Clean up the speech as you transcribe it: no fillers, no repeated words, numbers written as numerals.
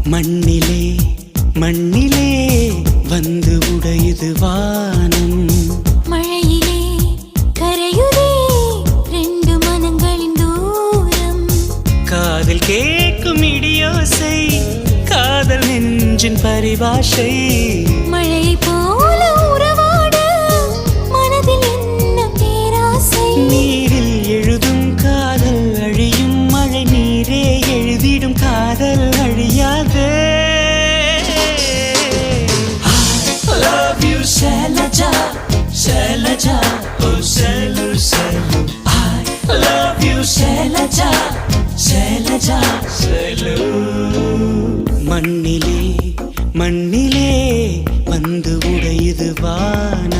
மண்ணிலே மண்ணிலே வந்து உடையுது வானம். மழையிலே கரையுதே ரெண்டு மனங்களின் தூரம். காதில் கேட்கும் இடியோசை காதல் நெஞ்சின் பரிபாஷை. மழையை போல உறவாட மனதில் என்ன பேராசை. நீரில் எழுதும் காதல் அழியும், மழை நீரே எழுதிடும் காதல் அழியாதே. Shailaja, Shailaja, oh Shailu, Shailu. I love you, Shailaja, Shailaja, Shailu. மண்ணிலே மண்ணிலே வந்து உடையுது வானம்.